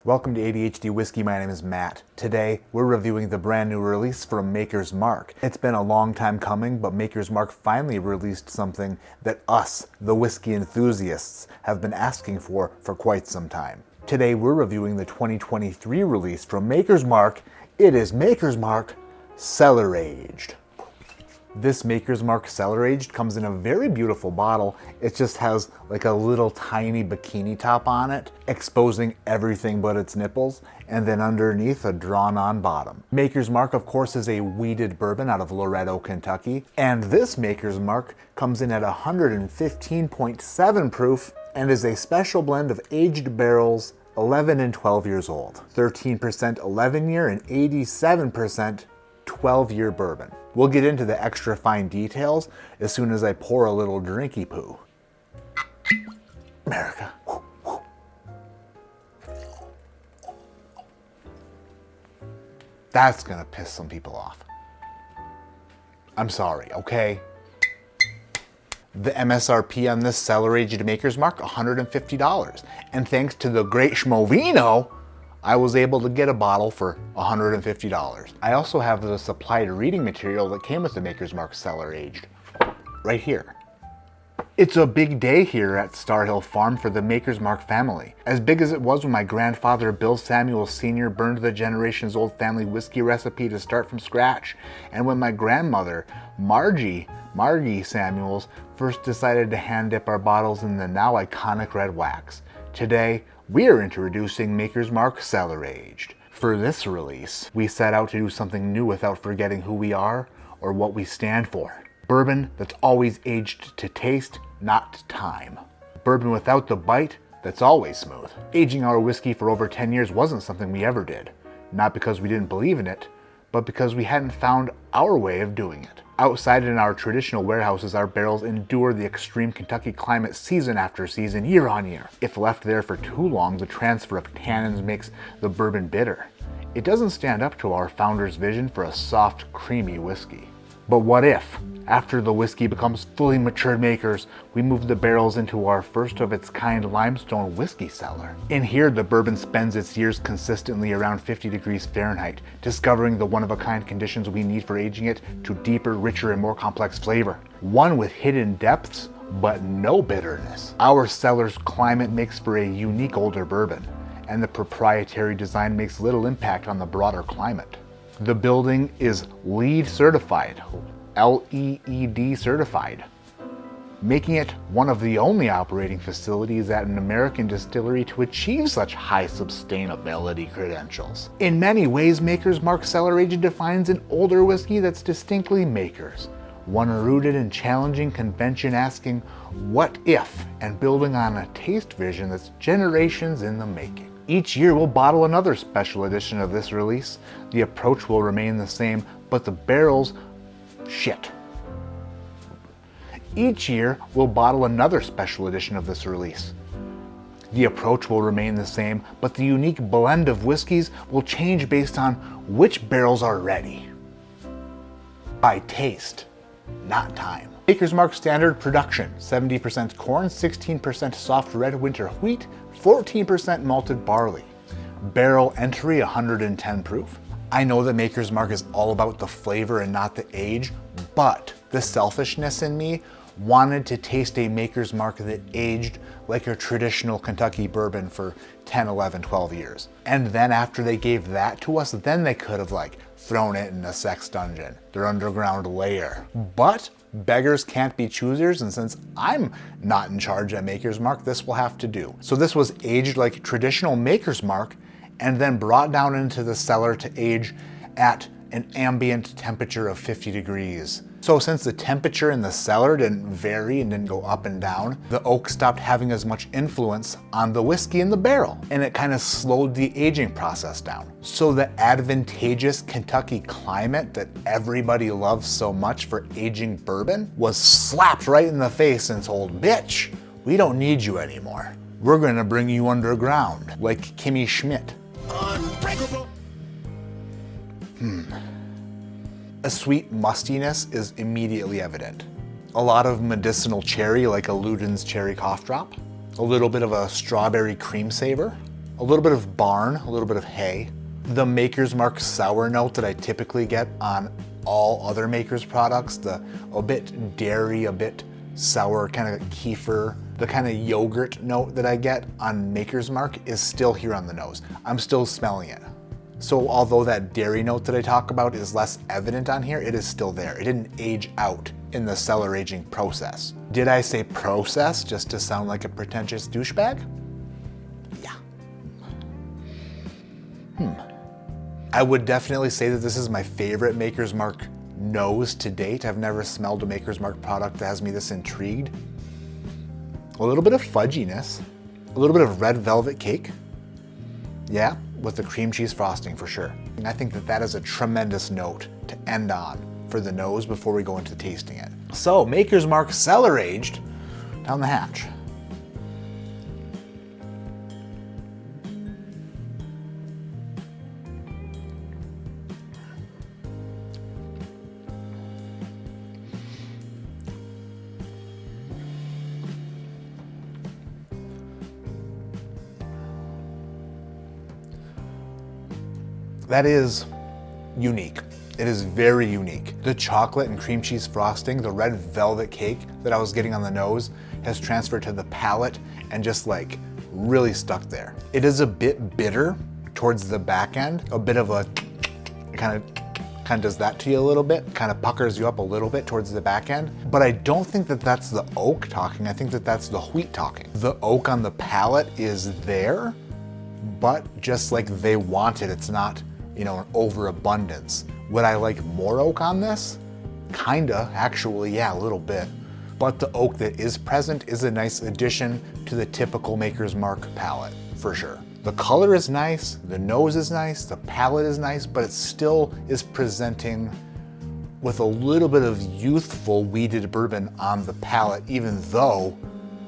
Welcome to ADHD Whiskey. My name is Matt. Today, we're reviewing the brand new release from Maker's Mark. It's been a long time coming, but Maker's Mark finally released something that us, the whiskey enthusiasts, have been asking for quite some time. Today, we're reviewing the 2023 release from Maker's Mark. It is Maker's Mark Cellar Aged. This Maker's Mark Cellar Aged comes in a very beautiful bottle. It just has like a little tiny bikini top on it, exposing everything but its nipples, and then underneath a drawn-on bottom. Maker's Mark, of course, is a wheated bourbon out of Loretto, Kentucky, and this Maker's Mark comes in at 115.7 proof and is a special blend of aged barrels 11 and 12 years old. 13% 11-year and 87% 12-year bourbon. We'll get into the extra fine details as soon as I pour a little drinky poo. America. That's gonna piss some people off. I'm sorry, okay? The MSRP on this cellar-aged Maker's Mark, $150. And thanks to the great Schmovino, I was able to get a bottle for $150. I also have the supplied reading material that came with the Maker's Mark Cellar Aged, right here. It's a big day here at Star Hill Farm for the Maker's Mark family. As big as it was when my grandfather Bill Samuel Sr. burned the generations old family whiskey recipe to start from scratch, and when my grandmother Margie Samuels first decided to hand dip our bottles in the now iconic red wax. Today, we are introducing Maker's Mark Cellar Aged. For this release, we set out to do something new without forgetting who we are or what we stand for. Bourbon that's always aged to taste, not to time. Bourbon without the bite that's always smooth. Aging our whiskey for over 10 years wasn't something we ever did. Not because we didn't believe in it, but because we hadn't found our way of doing it. Outside in our traditional warehouses, our barrels endure the extreme Kentucky climate season after season, year on year. If left there for too long, the transfer of tannins makes the bourbon bitter. It doesn't stand up to our founder's vision for a soft, creamy whiskey. But what if, after the whiskey becomes fully matured makers, we move the barrels into our first of its kind limestone whiskey cellar? In here, the bourbon spends its years consistently around 50 degrees Fahrenheit, discovering the one-of-a-kind conditions we need for aging it to deeper, richer, and more complex flavor. One with hidden depths, but no bitterness. Our cellar's climate makes for a unique older bourbon, and the proprietary design makes little impact on the broader climate. The building is LEED certified, LEED certified, making it one of the only operating facilities at an American distillery to achieve such high sustainability credentials. In many ways, Maker's Mark Cellar Aged defines an older whiskey that's distinctly Maker's, one rooted in challenging convention, asking what if, and building on a taste vision that's generations in the making. Each year we'll bottle another special edition of this release. The approach will remain the same, but the barrels, shit. Each year we'll bottle another special edition of this release. The approach will remain the same, but the unique blend of whiskeys will change based on which barrels are ready. By taste, not time. Maker's Mark standard production, 70% corn, 16% soft red winter wheat, 14% malted barley. Barrel entry, 110 proof. I know that Maker's Mark is all about the flavor and not the age, but the selfishness in me wanted to taste a Maker's Mark that aged like a traditional Kentucky bourbon for 10, 11, 12 years. And then after they gave that to us, then they could have thrown it in a sex dungeon, their underground lair. But beggars can't be choosers, and since I'm not in charge at Maker's Mark, this will have to do. So this was aged like traditional Maker's Mark and then brought down into the cellar to age at an ambient temperature of 50 degrees. So since the temperature in the cellar didn't vary and didn't go up and down, the oak stopped having as much influence on the whiskey in the barrel, and it kind of slowed the aging process down. So the advantageous Kentucky climate that everybody loves so much for aging bourbon was slapped right in the face and told, bitch, we don't need you anymore. We're gonna bring you underground, like Kimmy Schmidt. Unbreakable. A sweet mustiness is immediately evident. A lot of medicinal cherry like a Luden's cherry cough drop. A little bit of a strawberry cream savor. a little bit of barn, a little bit of hay. The Maker's Mark sour note that I typically get on all other Maker's products, a bit dairy, a bit sour, kind of kefir, the kind of yogurt note that I get on Maker's Mark is still here on the nose. I'm still smelling it. So although that dairy note that I talk about is less evident on here, it is still there. It didn't age out in the cellar aging process. Did I say process just to sound like a pretentious douchebag? Yeah. I would definitely say that this is my favorite Maker's Mark nose to date. I've never smelled a Maker's Mark product that has me this intrigued. A little bit of fudginess, a little bit of red velvet cake. Yeah, with the cream cheese frosting for sure. And I think that that is a tremendous note to end on for the nose before we go into tasting it. So, Maker's Mark cellar aged down the hatch. That is unique. It is very unique. The chocolate and cream cheese frosting, the red velvet cake that I was getting on the nose has transferred to the palate and just like really stuck there. It is a bit bitter towards the back end, a bit of a kind of does that to you a little bit, kind of puckers you up a little bit towards the back end. But I don't think that that's the oak talking. I think that that's the wheat talking. The oak on the palate is there, but just like they want it, it's not, you know, an overabundance. Would I like more oak on this? Kinda, actually, yeah, a little bit. But the oak that is present is a nice addition to the typical Maker's Mark palate, for sure. The color is nice, the nose is nice, the palate is nice, but it still is presenting with a little bit of youthful weeded bourbon on the palate, even though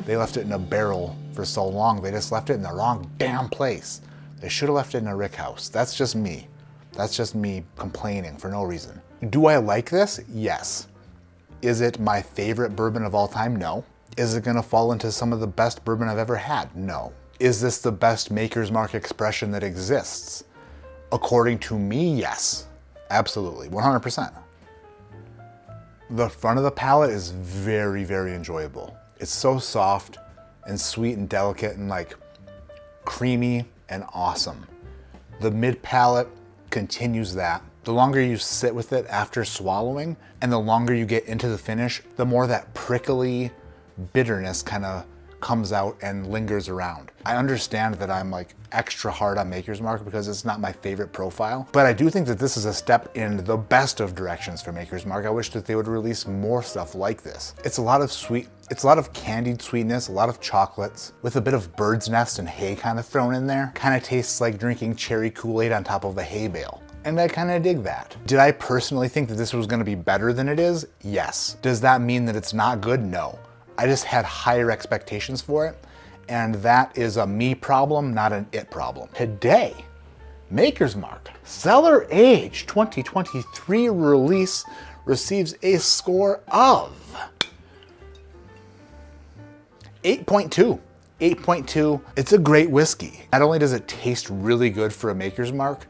they left it in a barrel for so long. They just left it in the wrong damn place. They should have left it in a rick house. That's just me. That's just me complaining for no reason. Do I like this? Yes. Is it my favorite bourbon of all time? No. Is it gonna fall into some of the best bourbon I've ever had? No. Is this the best Maker's Mark expression that exists? According to me, yes. Absolutely, 100%. The front of the palate is very, very enjoyable. It's so soft and sweet and delicate and like creamy and awesome. The mid palate continues that. The longer you sit with it after swallowing and the longer you get into the finish, the more that prickly bitterness kind of comes out and lingers around. I understand that I'm like extra hard on Maker's Mark because it's not my favorite profile, but I do think that this is a step in the best of directions for Maker's Mark. I wish that they would release more stuff like this. It's a lot of sweet, it's a lot of candied sweetness, a lot of chocolates with a bit of bird's nest and hay kind of thrown in there. Kind of tastes like drinking cherry Kool-Aid on top of a hay bale. And I kind of dig that. Did I personally think that this was going to be better than it is? Yes. Does that mean that it's not good? No. I just had higher expectations for it, and that is a me problem, not an it problem. Today, Maker's Mark Cellar Age 2023 release receives a score of 8.2. 8.2. It's a great whiskey. Not only does it taste really good for a Maker's Mark,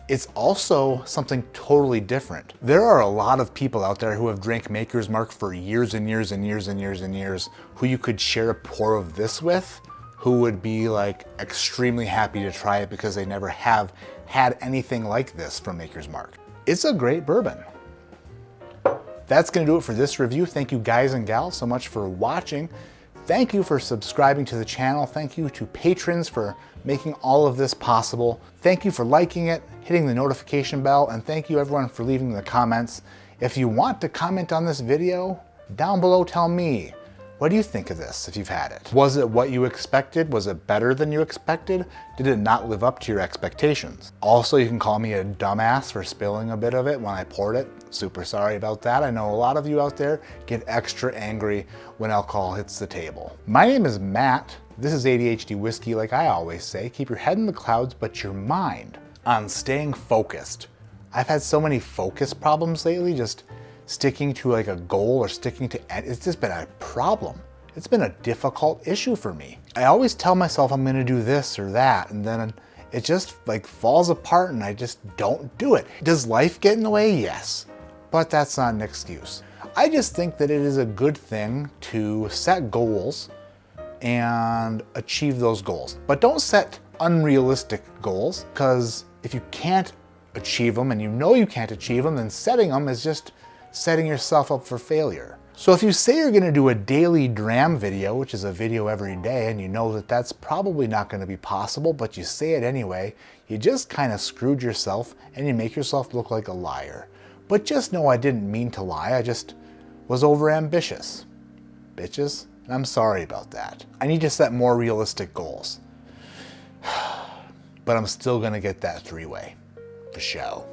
it's also something totally different. There are a lot of people out there who have drank Maker's Mark for years and years and years and years and years who you could share a pour of this with, who would be like extremely happy to try it because they never have had anything like this from Maker's Mark. It's a great bourbon. That's gonna do it for this review. Thank you guys and gals so much for watching. Thank you for subscribing to the channel. Thank you to patrons for making all of this possible. Thank you for liking it, hitting the notification bell, and thank you everyone for leaving the comments. If you want to comment on this video, down below tell me, what do you think of this if you've had it? Was it what you expected? Was it better than you expected? Did it not live up to your expectations? Also, you can call me a dumbass for spilling a bit of it when I poured it. Super sorry about that. I know a lot of you out there get extra angry when alcohol hits the table. My name is Matt. This is ADHD Whiskey. Like I always say, keep your head in the clouds, but your mind on staying focused. I've had so many focus problems lately, just sticking to like a goal or sticking to, it's just been a problem. It's been a difficult issue for me. I always tell myself I'm gonna do this or that, and then it just like falls apart and I just don't do it. Does life get in the way? Yes, but that's not an excuse. I just think that it is a good thing to set goals and achieve those goals. But don't set unrealistic goals, because if you can't achieve them and you know you can't achieve them, then setting them is just setting yourself up for failure. So if you say you're gonna do a daily dram video, which is a video every day, and you know that that's probably not gonna be possible, but you say it anyway, you just kind of screwed yourself and you make yourself look like a liar. But just know I didn't mean to lie, I just was overambitious. Bitches, and I'm sorry about that. I need to set more realistic goals. But I'm still gonna get that 3-way, for show.